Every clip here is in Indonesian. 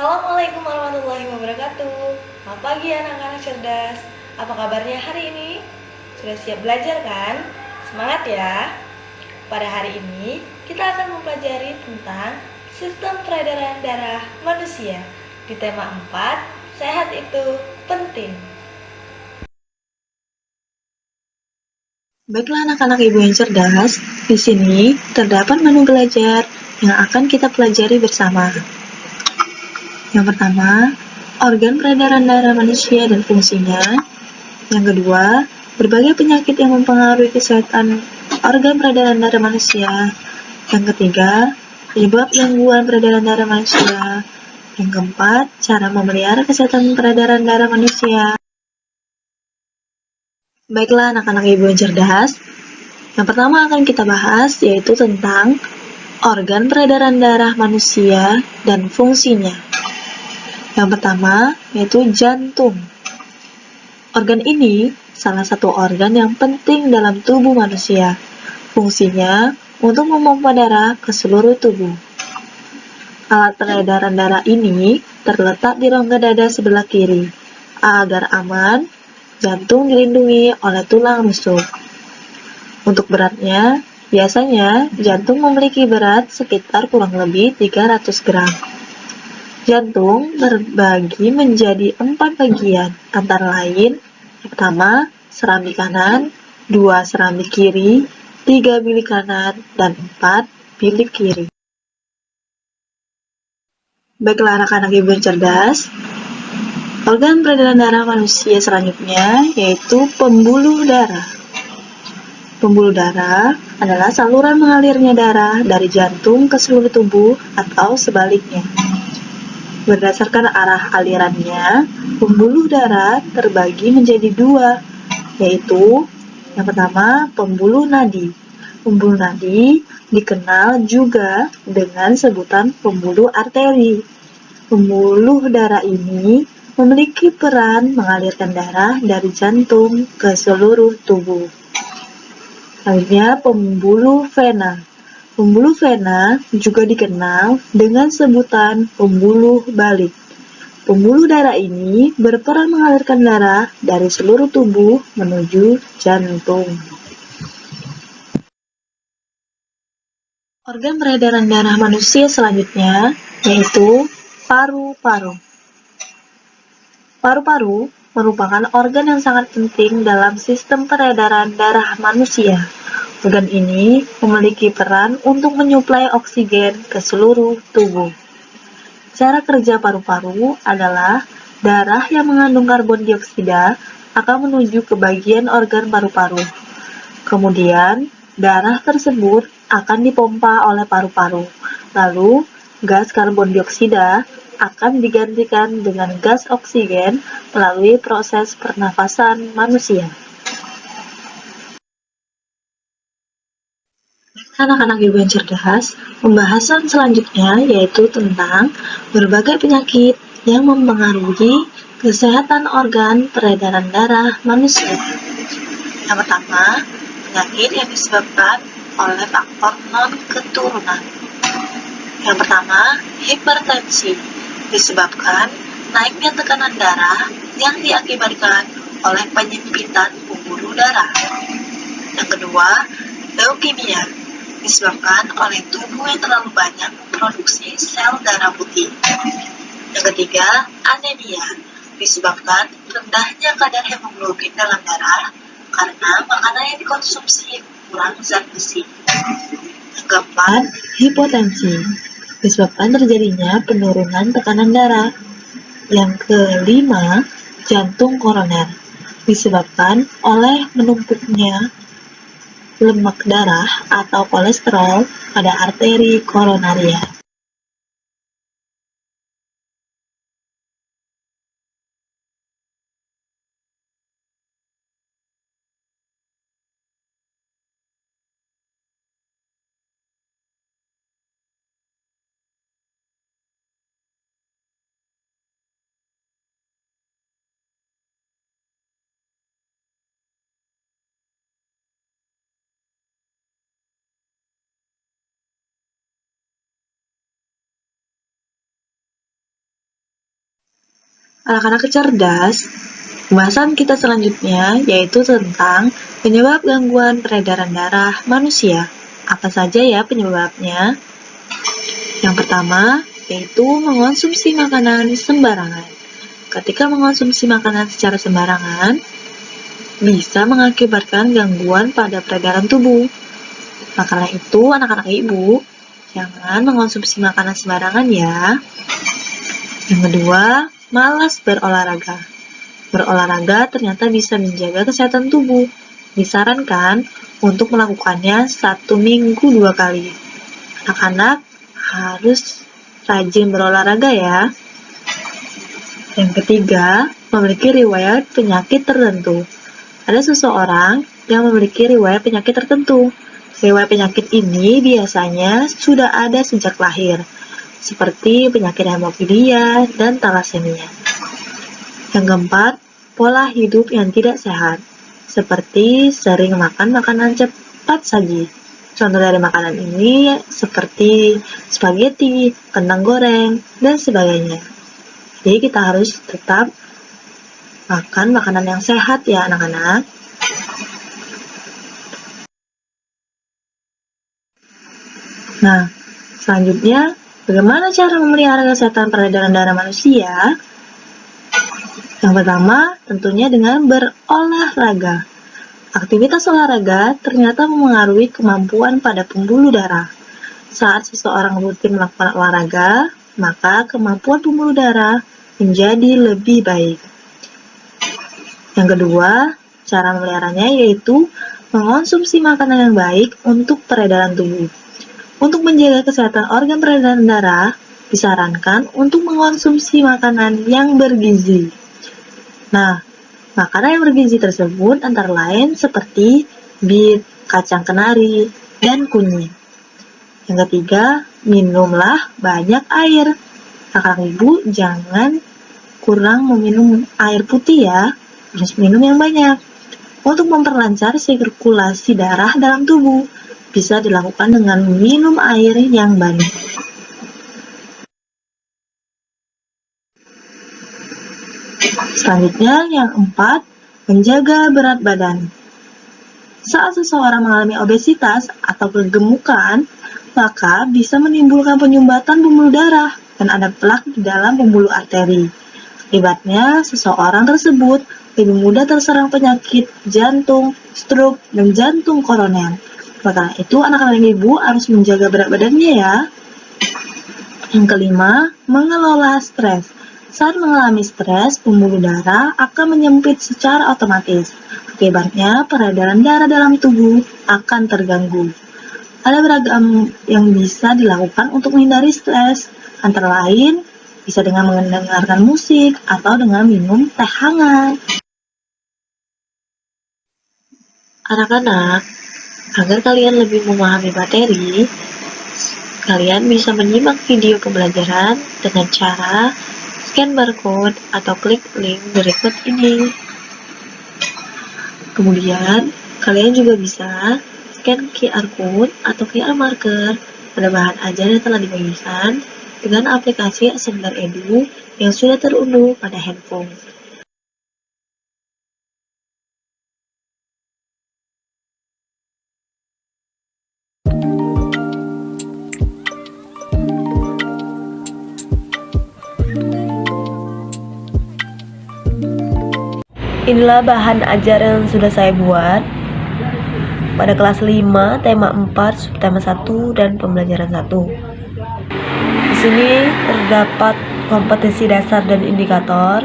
Assalamualaikum warahmatullahi wabarakatuh. Selamat pagi anak-anak cerdas. Apa kabarnya hari ini? Sudah siap belajar kan? Semangat ya. Pada hari ini kita akan mempelajari tentang sistem peredaran darah manusia di tema 4, sehat itu penting. Baiklah anak-anak ibu yang cerdas, di sini terdapat menu belajar yang akan kita pelajari bersama. Yang pertama, organ peredaran darah manusia dan fungsinya. Yang kedua, berbagai penyakit yang mempengaruhi kesehatan organ peredaran darah manusia. Yang ketiga, penyebab gangguan peredaran darah manusia. Yang keempat, cara memelihara kesehatan peredaran darah manusia. Baiklah anak-anak ibu yang cerdas, yang pertama akan kita bahas yaitu tentang organ peredaran darah manusia dan fungsinya. Yang pertama yaitu jantung. Organ ini salah satu organ yang penting dalam tubuh manusia. Fungsinya untuk memompa darah ke seluruh tubuh. Alat peredaran darah ini terletak di rongga dada sebelah kiri. Agar aman, jantung dilindungi oleh tulang rusuk. Untuk beratnya, biasanya jantung memiliki berat sekitar kurang lebih 300 gram. Jantung terbagi menjadi 4 bagian, antara lain, yang pertama, serambi kanan, 2 serambi kiri, 3 bilik kanan, dan 4 bilik kiri. Baiklah anak-anak ibu yang cerdas, organ peredaran darah manusia selanjutnya yaitu pembuluh darah. Pembuluh darah adalah saluran mengalirnya darah dari jantung ke seluruh tubuh atau sebaliknya. Berdasarkan arah alirannya, pembuluh darah terbagi menjadi 2, yaitu yang pertama pembuluh nadi. Pembuluh nadi dikenal juga dengan sebutan pembuluh arteri. Pembuluh darah ini memiliki peran mengalirkan darah dari jantung ke seluruh tubuh. Selanjutnya, pembuluh vena. Pembuluh vena juga dikenal dengan sebutan pembuluh balik. Pembuluh darah ini berperan mengalirkan darah dari seluruh tubuh menuju jantung. Organ peredaran darah manusia selanjutnya yaitu paru-paru. Paru-paru merupakan organ yang sangat penting dalam sistem peredaran darah manusia. Organ ini memiliki peran untuk menyuplai oksigen ke seluruh tubuh. Cara kerja paru-paru adalah darah yang mengandung karbon dioksida akan menuju ke bagian organ paru-paru. Kemudian, darah tersebut akan dipompa oleh paru-paru. Lalu, gas karbon dioksida akan digantikan dengan gas oksigen melalui proses pernafasan manusia. Anak-anak ibu yang cerdas, pembahasan selanjutnya yaitu tentang berbagai penyakit yang mempengaruhi kesehatan organ peredaran darah manusia. Yang pertama, penyakit yang disebabkan oleh faktor non-keturunan. Yang pertama, hipertensi, disebabkan naiknya tekanan darah yang diakibatkan oleh penyempitan pembuluh darah. Yang kedua, leukemia, disebabkan oleh tubuh yang terlalu banyak memproduksi sel darah putih. Yang ketiga, anemia, disebabkan rendahnya kadar hemoglobin dalam darah karena makanan yang dikonsumsi kurang zat besi. Yang keempat, hipotensi, disebabkan terjadinya penurunan tekanan darah. Yang kelima, jantung koroner, disebabkan oleh menumpuknya lemak darah atau kolesterol pada arteri koronaria. anak-anak cerdas, pembahasan kita selanjutnya yaitu tentang penyebab gangguan peredaran darah manusia. Apa saja ya penyebabnya? Yang pertama, yaitu mengonsumsi makanan sembarangan. Ketika mengonsumsi makanan secara sembarangan, bisa mengakibatkan gangguan pada peredaran tubuh. Maka karena itu, anak-anak ibu, jangan mengonsumsi makanan sembarangan ya. Yang kedua, malas berolahraga. Berolahraga ternyata bisa menjaga kesehatan tubuh. Disarankan untuk melakukannya 1 minggu 2 kali. Anak-anak harus rajin berolahraga ya. Yang ketiga, memiliki riwayat penyakit tertentu. Ada seseorang yang memiliki riwayat penyakit tertentu. Riwayat penyakit ini biasanya sudah ada sejak lahir, seperti penyakit hemofilia dan talasemia. Yang keempat, pola hidup yang tidak sehat, seperti sering makan makanan cepat saji. Contoh dari makanan ini seperti spaghetti, kentang goreng, dan sebagainya. Jadi kita harus tetap makan makanan yang sehat ya anak-anak. Nah, selanjutnya, bagaimana cara memelihara kesehatan peredaran darah manusia? Yang pertama, tentunya dengan berolahraga. Aktivitas olahraga ternyata memengaruhi kemampuan pada pembuluh darah. Saat seseorang rutin melakukan olahraga, maka kemampuan pembuluh darah menjadi lebih baik. Yang kedua, cara memeliharanya yaitu mengonsumsi makanan yang baik untuk peredaran tubuh. Untuk menjaga kesehatan organ peredaran darah, disarankan untuk mengonsumsi makanan yang bergizi. Nah, makanan yang bergizi tersebut antara lain seperti bit, kacang kenari, dan kunyit. Yang ketiga, minumlah banyak air. Kakak ibu jangan kurang meminum air putih ya, harus minum yang banyak. Untuk memperlancar sirkulasi darah dalam tubuh, bisa dilakukan dengan minum air yang banyak. Selanjutnya, yang keempat, menjaga berat badan. Saat seseorang mengalami obesitas atau kegemukan, maka bisa menimbulkan penyumbatan pembuluh darah dan ada plak di dalam pembuluh arteri. Akibatnya, seseorang tersebut lebih mudah terserang penyakit jantung, stroke, dan jantung koroner. Maka itu anak-anak ibu harus menjaga berat badannya ya. Yang kelima, mengelola stres. Saat mengalami stres, pembuluh darah akan menyempit secara otomatis. Akibatnya, peredaran darah dalam tubuh akan terganggu. Ada beragam yang bisa dilakukan untuk menghindari stres, antara lain bisa dengan mendengarkan musik atau dengan minum teh hangat. Anak-anak, agar kalian lebih memahami materi, kalian bisa menyimak video pembelajaran dengan cara scan barcode atau klik link berikut ini. Kemudian, kalian juga bisa scan QR code atau QR marker pada bahan ajar yang telah dibagikan dengan aplikasi Assemblr Edu yang sudah terunduh pada handphone. Inilah bahan ajar yang sudah saya buat pada kelas 5, tema 4, subtema 1, dan pembelajaran 1. Di sini terdapat kompetensi dasar dan indikator,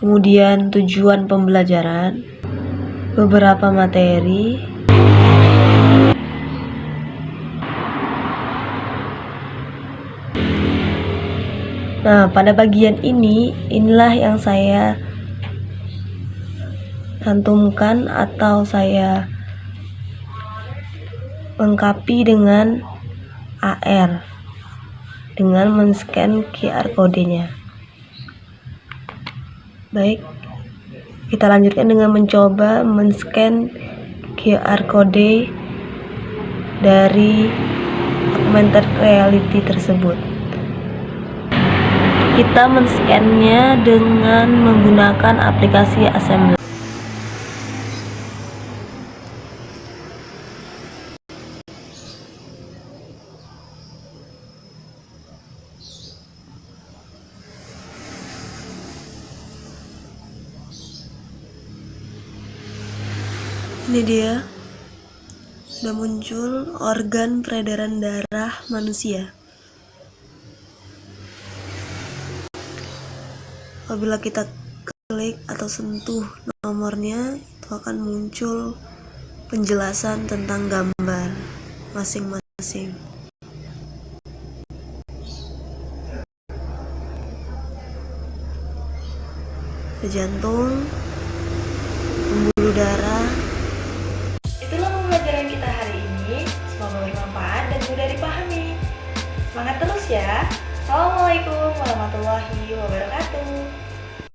kemudian tujuan pembelajaran, beberapa materi, nah pada bagian ini, inilah yang saya cantumkan atau saya lengkapi dengan AR dengan men-scan QR kodenya. Baik, kita lanjutkan dengan mencoba men-scan QR kode dari augmented reality tersebut. Kita men-scan-nya dengan menggunakan aplikasi Assembler. Ini dia, sudah muncul organ peredaran darah manusia. Apabila kita klik atau sentuh nomornya, itu akan muncul penjelasan tentang gambar masing-masing. Ada jantung, pembuluh darah. Itulah pembelajaran kita hari ini. Semoga bermanfaat dan mudah dipahami. Semangat terus ya. Assalamualaikum warahmatullahi wabarakatuh.